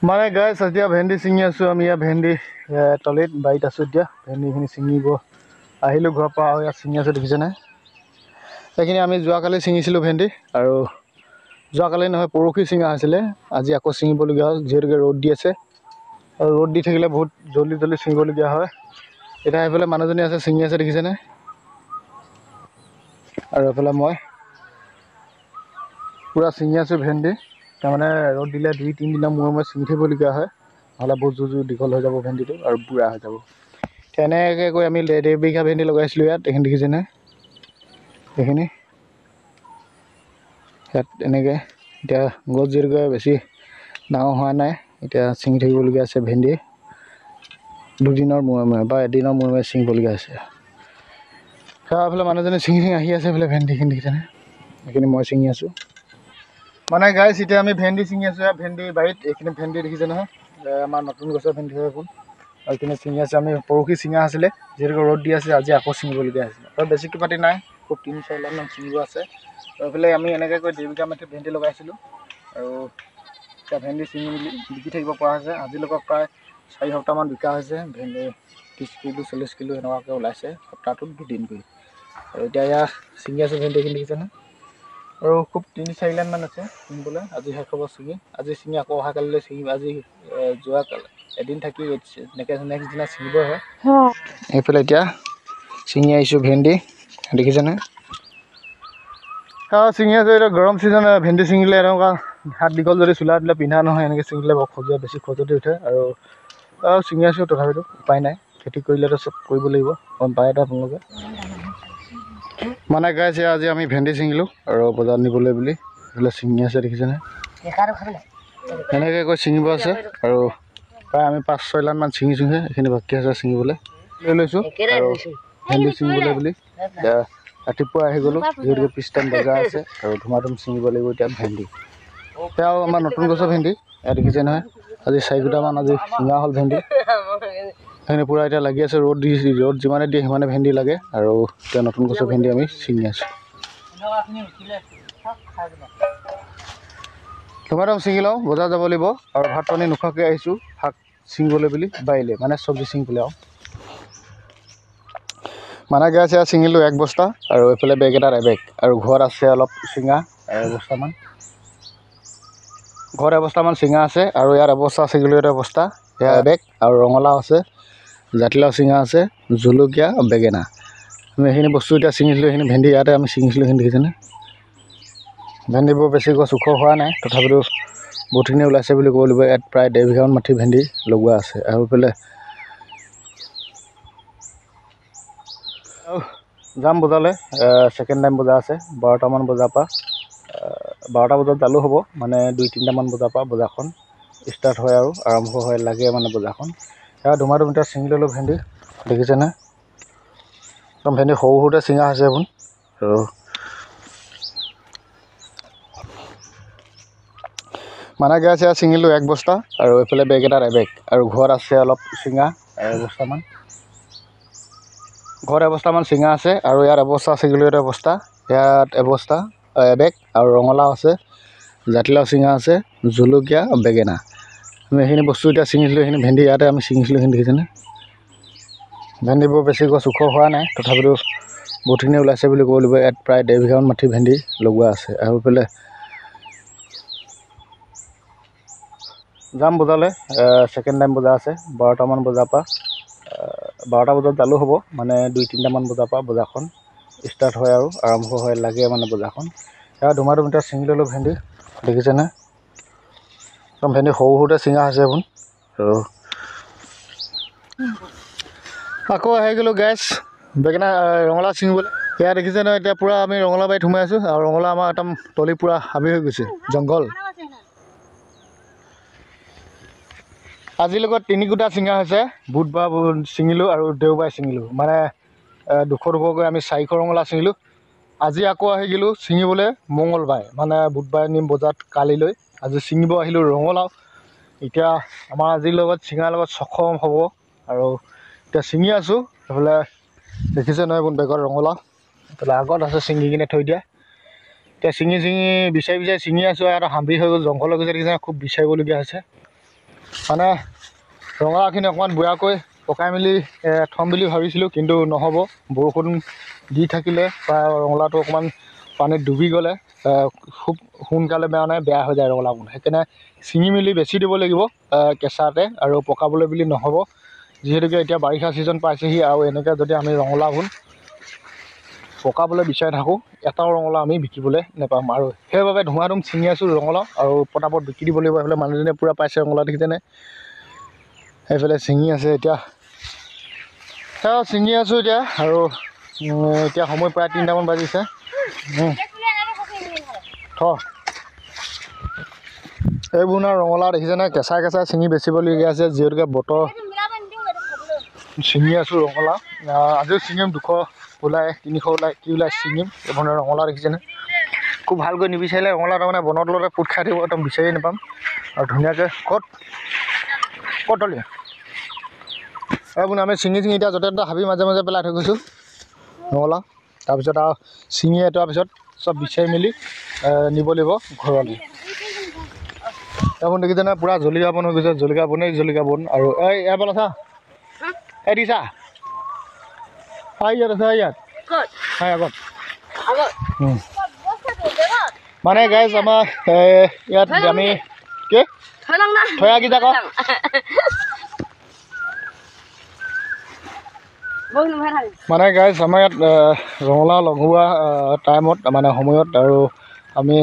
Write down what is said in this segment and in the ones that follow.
মানে গাইছ এতিয়া ভেন্দি ছিঙি আছোঁ আমি ইয়াত ভেন্দি তলিত বাৰীত আছোঁ এতিয়া ভেন্দিখিনি ছিঙিব আহিলোঁ ঘৰৰ পৰা আৰু ইয়াত ছিঙি আছোঁ দেখিছে নাই সেইখিনি আমি যোৱাকালি ছিঙিছিলোঁ ভেন্দি আৰু যোৱাকালি নহয় পৰহি ছিঙা হৈছিলে আজি আকৌ ছিঙিবলগীয়া হ'ল যিহেতুকে ৰ'দ দি আছে আৰু ৰ'দ দি থাকিলে বহুত জল্দি জল্দি ছিঙিবলগীয়া হয় এতিয়া এইফালে মানুহজনী আছে ছিঙি আছে দেখিছে নাই আৰু এইফালে মই পূৰা ছিঙি আছোঁ ভেন্দি তাৰমানে ৰ'দ দিলে 2-3 দিনৰ মূৰে ছিঙি থাকিবলগীয়া হয় নহ'লে বহুত জোৰ দীঘল হৈ যাব ভেন্দিটো আৰু বুঢ়া হৈ যাব তেনেকৈ কৈ আমি 1.5 বিঘা ভেন্দি লগাইছিলোঁ ইয়াত এইখিনি দেখিছে নাই এইখিনি ইয়াত এনেকৈ এতিয়া গছ যিহেতুকে বেছি ডাঙৰ হোৱা নাই এতিয়া ছিঙি থাকিবলগীয়া আছে ভেন্দি 2 দিনৰ মূৰে বা এদিনৰ মূৰে ছিঙিবলগীয়া আছে সেইফালে মানুহজনে ছিঙি আহি আছে এইফালে ভেন্দিখিনি দেখিছে নাই এইখিনি মই ছিঙি আছোঁ মানে গাইছ এতিয়া আমি ভেন্দি ছিঙি আছোঁ ভেন্দি বাৰীত এইখিনি ভেন্দি দেখিছে নহয় আমাৰ নতুন গছৰ ভেন্দি হৈ গ'ল আৰু এইখিনি ছিঙি আছে আমি পৰহি ছিঙা আছিলে যিহেতুকে ৰ'দ দি আছে আজি আকৌ ছিঙিবলগীয়া হৈছিলে আৰু বেছি কিবাটি নাই খুব 3-4 লাখমান ছিঙিব আছে আৰু এইফালে আমি এনেকৈ কৈ 2 বিঘা মাটি ভেন্দি লগাইছিলোঁ আৰু এতিয়া ভেন্দি ছিঙি মেলি বিকি থাকিব পৰা হৈছে আজিলৈকে প্ৰায় 4 সপ্তাহমান বিকা হৈছে ভেন্দি 30 কিলো 40 কিলো এনেকুৱাকৈ ওলাইছে সপ্তাহটোত 2 দিন কৰি আৰু এতিয়া ইয়াত ছিঙি আছোঁ ভেন্দিখিনি দেখিছেনে আৰু খুব 3-4 লাখমান আছে ছিঙিবলৈ আজি শেষ হ'ব ছিঙি আজি ছিঙি আকৌ অহাকালিলৈ ছিঙিম আজি যোৱাকালি এদিন থাকি নেক্সট দিনা ছিঙিবই হয় এইফালে এতিয়া ছিঙি আহিছোঁ ভেন্দি দেখিছেনে ছিঙি আছোঁ এতিয়া গৰম ছিজন ভেন্দি ছিঙিলে এনেকুৱা হাত দীঘল যদি চোলা দিলে পিন্ধা নহয় এনেকৈ ছিঙিলে বৰ খজুৱাই বেছি খজুৱতি উঠে আৰু ছিঙি আছোঁ তথাপিতো উপায় নাই খেতি কৰিলেতো চব কৰিব লাগিব গম পায় এটা আপোনালোকে মানে গাইছে আজি আমি ভেন্দি ছিঙিলোঁ আৰু বজাৰত নিবলৈ বুলি এইফালে ছিঙি আছে দেখিছেনে এনেকৈ কৈ ছিঙিব আছে আৰু প্ৰায় আমি 5-6 লাখমান ছিঙিছোঁহে এইখিনি বাকী আছে ছিঙিবলৈ লৈ লৈছোঁ আৰু ভেন্দি ছিঙিবলৈ বুলি এতিয়া ৰাতিপুৱা আহি গ'লোঁ যিহেতুকে পিছ টাইম বজাৰ আছে আৰু ধুমাধুম ছিঙিব লাগিব এতিয়া ভেন্দি এতিয়াও আমাৰ নতুন গছৰ ভেন্দি ইয়াত দেখিছে নহয় আজি 4 কুটামান আজি ছিঙা হ'ল ভেন্দি সেইখিনি পূৰা এতিয়া লাগি আছে ৰ'দ যিমানে দিয়ে সিমানে ভেন্দি লাগে আৰু এতিয়া নতুন গছৰ ভেন্দি আমি ছিঙি আছোঁ ধুমাধুম ছিঙি লওঁ বজাৰ যাব লাগিব আৰু ভাত পানী নোখোৱাকৈ আহিছোঁ শাক ছিঙিবলৈ বুলি বাৰিলে মানে চব্জি ছিঙিবলৈ আৰু মানে গাইছ এয়া ছিঙিলোঁ 1 বস্তা আৰু এইফালে বেগ এটাত এবেগ আৰু ঘৰত আছে অলপ ছিঙা 1 বস্তামান ঘৰত 1 বস্তামান ছিঙা আছে আৰু ইয়াত 1 বস্তা ছিঙিলোঁ 1 বস্তা এয়া এবেগ আৰু ৰঙালাও আছে জাতিলাও ছিঙা আছে জলকীয়া বেঙেনা আমি এইখিনি বস্তু এতিয়া ছিঙিছিলোঁ এইখিনি ভেন্দি ইয়াতে আমি ছিঙিছিলোঁ এইখিনি দেখিছেনে ভেন্দিবোৰ বেছি গছ ওখ হোৱা নাই তথাপিতো বহুতখিনি ওলাইছে বুলি ক'ব লাগিব ইয়াত প্ৰায় 1.5 বিঘামান মাটি ভেন্দি লগোৱা আছে আৰু এইফালে যাম বজাৰলৈ ছেকেণ্ড টাইম বজাৰ আছে 12টামান বজাৰ পৰা 12টা বজাত যালেও হ'ব মানে 2-3টামান বজাৰ পৰা বজাৰখন ষ্টাৰ্ট হয় আৰু আৰম্ভ হয় লাগে মানে বজাৰখন সেয়া ধুমাধুম এতিয়া ছিঙি ল'লোঁ ভেন্দি দেখিছেনে একদম ভেন্দি সৰু সৰুতে ছিঙা হৈছে এইবোৰ আৰু মানে গাইছ এয়া ছিঙিলোঁ 1 বস্তা আৰু এইফালে বেগ এটাত এবেগ আৰু ঘৰত আছে অলপ ছিঙা 1 বস্তামান ঘৰত 1 বস্তামান ছিঙা আছে আৰু ইয়াত 1 বস্তা ছিঙিলোঁ 1 বস্তা ইয়াত 1 বস্তা এবেগ আৰু ৰঙালাও আছে জাতিলাও ছিঙা আছে জলকীয়া বেঙেনা আমি এইখিনি বস্তু এতিয়া ছিঙিছিলোঁ এইখিনি ভেন্দি ইয়াতে আমি ছিঙিছিলোঁ এইখিনি দেখিছেনে ভেন্দিবোৰ বেছি গছ ওখ হোৱা নাই তথাপিতো বহুতখিনি ওলাইছে বুলি ক'ব লাগিব ইয়াত প্ৰায় 1.5 বিঘামান মাটি ভেন্দি লগোৱা আছে আৰু এইফালে যাম বজাৰলৈ ছেকেণ্ড টাইম বজাৰ আছে 12টামান বজাৰ পৰা 12টা বজাত যালেও হ'ব মানে 2-3টামান বজাৰ পৰা বজাৰখন ষ্টাৰ্ট হয় আৰু আৰম্ভ হয় লাগে মানে বজাৰখন সেয়া ধুমাধুম এতিয়া ছিঙি ল'লোঁ ভেন্দি দেখিছেনে একদম ভেন্দি সৰু সৰুতে ছিঙা হৈছে এইবোৰ আৰু আকৌ আহি গ'লোঁ গাইছ বেঙেনা ৰঙালাও ছিঙিবলৈ সেয়া দেখিছে নহয় এতিয়া পূৰা আমি ৰঙালাও বাৰীত সোমাই আছোঁ আৰু ৰঙালাও আমাৰ একদম তলি পূৰা হাবি হৈ গৈছে জংঘল আজিৰ লগত 3 কুটা ছিঙা হৈছে বুধবাৰ ছিঙিলোঁ আৰু দেওবাৰে ছিঙিলোঁ মানে 200-200কৈ আমি 400 ৰঙালাও ছিঙিলোঁ আজি আকৌ আহি গ'লোঁ ছিঙিবলৈ মঙলবাৰে মানে বুধবাৰে নিম বজাৰত কালিলৈ আজি ছিঙিব আহিলোঁ ৰঙালাও এতিয়া আমাৰ আজিৰ লগত ছিঙাৰ লগত সক্ষম হ'ব আৰু এতিয়া ছিঙি আছোঁ সেইফালে দেখিছে নহয় কোন বেগত ৰঙালাও এইফালে আগত আছে ছিঙি কিনে থৈ দিয়া এতিয়া বিচাৰি ছিঙি আছোঁ আৰু এটা হাবি হৈ গ'ল জংঘল হৈ গৈছে দেখিছে খুব বিচাৰিবলগীয়া হৈছে মানে ৰঙালাওখিনি অকণমান বুঢ়াকৈ পকাই মেলি থ'ম বুলি ভাবিছিলোঁ, কিন্তু নহ'ব। বৰষুণ দি থাকিলে বা ৰঙালাওটো অকণমান পানীত ডুবি গ'লে খুব সোনকালে বেয়া হৈ যায় ৰঙালাওবোৰ। সেইকাৰণে ছিঙি মেলি বেছি দিব লাগিব কেঁচাতে, আৰু পকাবলৈ বুলি নহ'ব। যিহেতুকে এতিয়া বাৰিষা ছিজন পাইছেহি, আৰু এনেকৈ যদি আমি ৰঙালাওবোৰ পকাবলৈ বিচাৰি থাকোঁ, এটাও ৰঙালাও আমি বিকিবলৈ নাপাম। আৰু সেইবাবে ধুমাধুম ছিঙি আছোঁ ৰঙালাও, আৰু পটাপট বিকি দিব লাগিব। এইফালে মানুহজনে পূৰা পাইছে ৰঙালাও দেখিছেনে, এইফালে ছিঙি আছে এতিয়া। সেয়া ছিঙি আছোঁ এতিয়া, আৰু এতিয়া সময় প্ৰায় 3টামান বাজিছে। এইবোৰ না ৰঙালাও দেখিছেনে, কেঁচাই কেঁচাই ছিঙি বেচিবলগীয়া আছে, যিহেতুকে বতৰ। ছিঙি আছোঁ ৰঙালাও, আজিও ছিঙিম 200 ওলাই 300 ওলাই কি ওলাই ছিঙিম। এইবোৰ ৰঙালাও দেখিছেনে, খুব ভালকৈ নিবিচাৰিলে ৰঙালাও তাৰমানে বনৰ তলতে পোত খাই দিব, একদম বিচাৰি নাপাম। আৰু ধুনীয়াকৈ ক'ত তলি এইবোৰ আমি ছিঙি এতিয়া য'তে ত'তে হাবি মাজে মাজে পেলাই থৈ গৈছোঁ ৰঙালাও। তাৰপিছত আৰু ছিঙি এটোৱাৰ পিছত চব বিচাৰি মেলি নিব লাগিব ঘৰলৈ। এইবোৰ দেখিছেনে, পূৰা জলকীয়া বন হৈ গৈছে, জলকীয়া বন। আৰু এইফালে চা, দিছা ইয়াত আছে, ইয়াত আগত মানে গাইজ আমাৰ ইয়াত আমি কি থয়া কি যাক মানে গাইজ আমাৰ ইয়াত ৰঙালাও লগোৱা টাইমত মানে সময়ত, আৰু আমি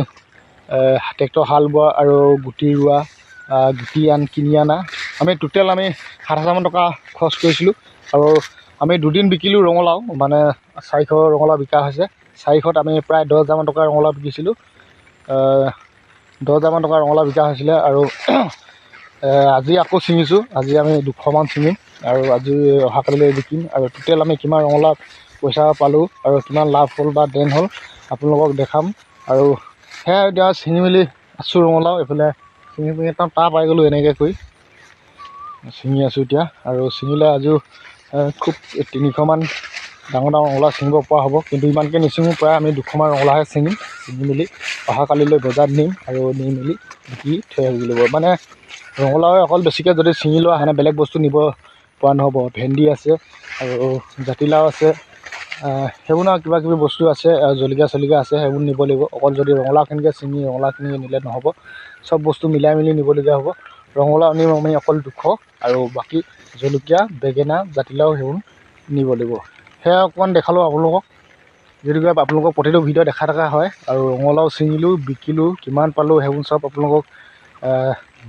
ট্ৰেক্টৰ হাল বোৱা আৰু গুটি ৰোৱা, গুটি কিনি অনা, আমি টোটেল 7,000 টকা খৰচ কৰিছিলোঁ। আৰু আমি 2 দিন বিকিলোঁ ৰঙালাও, মানে 400 ৰঙালাও বিকা হৈছে। 400ত আমি প্ৰায় 10,000 টকাৰ ৰঙালাও বিকিছিলোঁ। 10,000 টকাৰ ৰঙালাও বিকা হৈছিলে। আৰু আজি আকৌ ছিঙিছোঁ, আজি আমি 200মান ছিঙিম, আৰু আজি অহাকালিলৈ বিকিম। আৰু টোটেল আমি কিমান ৰঙালাও পইচা পালোঁ আৰু কিমান লাভ হ'ল বা দেন হ'ল আপোনালোকক দেখাম। আৰু সেয়া এতিয়া ছিঙি মেলি আছোঁ ৰঙালাও, এইফালে ছিঙি একদম টাহ পাই গ'লোঁ এনেকৈ কৰি ছিঙি আছোঁ এতিয়া। আৰু ছিঙিলে আজিও খুব 300মান ডাঙৰ ৰঙালাও ছিঙিব পৰা হ'ব, কিন্তু ইমানকৈ নিছিঙো, প্ৰায় আমি 200মান ৰঙালাওহে ছিঙি মেলি অহাকালিলৈ বজাৰত নিম, আৰু নি মেলি বিকি থৈ আহিব লাগিব। মানে ৰঙালাও অকল বেছিকৈ যদি ছিঙি লোৱা সেনে বেলেগ বস্তু নিব পৰা নহ'ব। ভেন্দি আছে, আৰু জাতিলাও আছে, সেইবোৰ কিবাকিবি বস্তু আছে, জলকীয়া আছে, সেইবোৰ নিব লাগিব। অকল যদি ৰঙালাওখিনিকে ছিঙি ৰঙালাওখিনি নিলে নহ'ব, চব বস্তু মিলাই মেলি নিবলগীয়া হ'ব। ৰঙালাও নিম আমি অকল 200, আৰু বাকী জলকীয়া, বেঙেনা, জাতিলাও সেইবোৰ নিব লাগিব। সেয়া অকণমান দেখালোঁ আপোনালোকক, যিহেতুকে আপোনালোকক প্ৰতিটো ভিডিঅ' দেখা থকা হয়। আৰু ৰঙালাও ছিঙিলোঁ, বিকিলোঁ, কিমান পালোঁ সেইবোৰ চব আপোনালোকক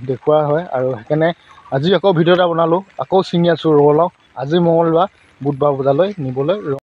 দেখুওৱা হয়। আৰু সেইকাৰণে আজি আকৌ ভিডিঅ' এটা বনালোঁ, আকৌ ছিঙি আছোঁ ৰঙালাও। আজি মঙলবাৰ, বুধবাৰ বজালৈ নিবলৈ